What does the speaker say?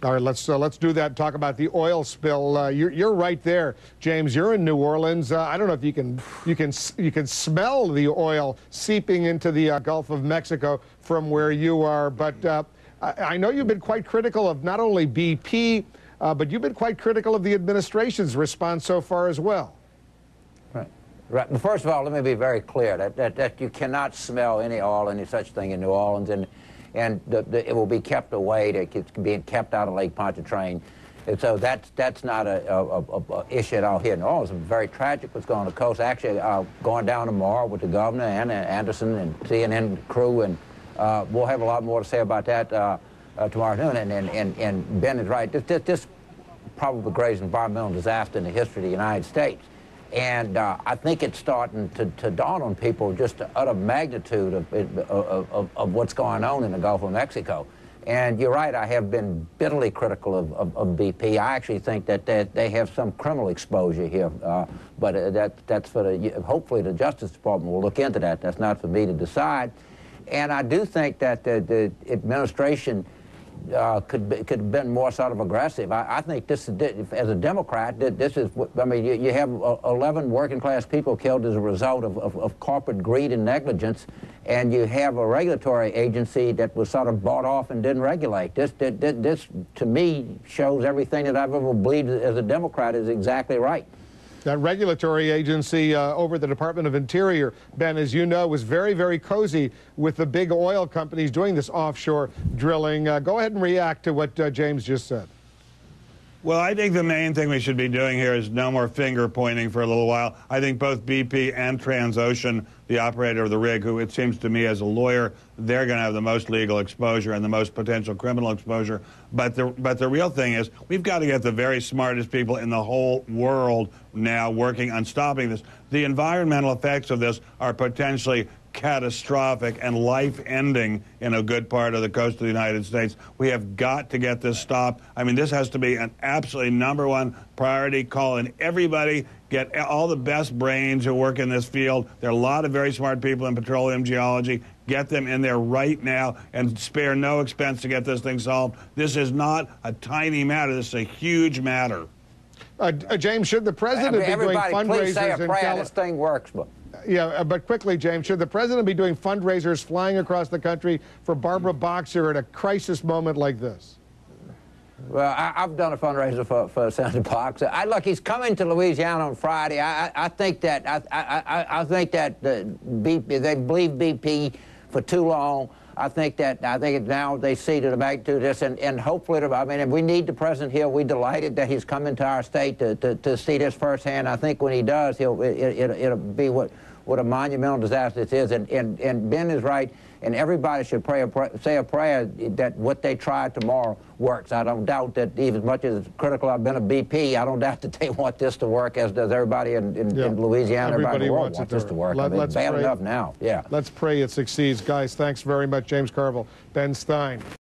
All right, let's do that. Talk about the oil spill. You're right there, James. You're in New Orleans. I don't know if you can smell the oil seeping into the Gulf of Mexico from where you are. But I know you've been quite critical of not only BP, but you've been quite critical of the administration's response so far as well. Right. Right. Well, first of all, let me be very clear that you cannot smell any oil, any such thing in New Orleans, and it will be kept away. It's being kept out of Lake Pontchartrain, and so that's not a issue at all here in New Orleans. It's very tragic what's going on the coast. Actually, going down tomorrow with the governor and Anderson and CNN crew, and we'll have a lot more to say about that tomorrow noon. And Ben is right. This probably the greatest environmental disaster in the history of the United States. And I think it's starting to dawn on people just the utter magnitude of what's going on in the Gulf of Mexico. And you're right, I have been bitterly critical of BP. I actually think that they have some criminal exposure here, but that's for hopefully the Justice Department will look into that. That's not for me to decide. And I do think that the administration could have been more sort of aggressive. I think this, as a Democrat, this is, I mean, you have 11 working class people killed as a result of corporate greed and negligence, and you have a regulatory agency that was sort of bought off and didn't regulate. This to me, shows everything that I've ever believed as a Democrat is exactly right. That regulatory agency over the Department of Interior, Ben, as you know, was very, very cozy with the big oil companies doing this offshore drilling. Go ahead and react to what James just said. Well, I think the main thing we should be doing here is no more finger pointing for a little while. I think both BP and Transocean, the operator of the rig, who it seems to me as a lawyer, they're going to have the most legal exposure and the most potential criminal exposure. But the real thing is we've got to get the very smartest people in the whole world now working on stopping this. The environmental effects of this are potentially catastrophic and life-ending in a good part of the coast of the United States. We have got to get this stopped. I mean, this has to be an absolutely #1 priority. Call in everybody, get all the best brains who work in this field. There are a lot of very smart people in petroleum geology. Get them in there right now and spare no expense to get this thing solved. This is not a tiny matter. This is a huge matter. James, should the president be doing fundraisers? Please say a prayer. This thing works. Yeah, but quickly, James, should the president be doing fundraisers flying across the country for Barbara Boxer at a crisis moment like this? Well, I've done a fundraiser for Senator Boxer. Look, he's coming to Louisiana on Friday. I think that they believe BP for too long. I think now they see to the magnitude of this, and hopefully, I mean, if we need the president here, we're delighted that he's coming to our state to see this firsthand. I think when he does, it'll be what a monumental disaster this is. And Ben is right, and everybody should say a prayer that what they try tomorrow works. I don't doubt that, even as much as critical I've been of BP, I don't doubt that they want this to work, as does everybody in Louisiana. Everybody in the world wants this to work. It's bad enough now. Yeah. Let's pray it succeeds. Guys, thanks very much. James Carville, Ben Stein.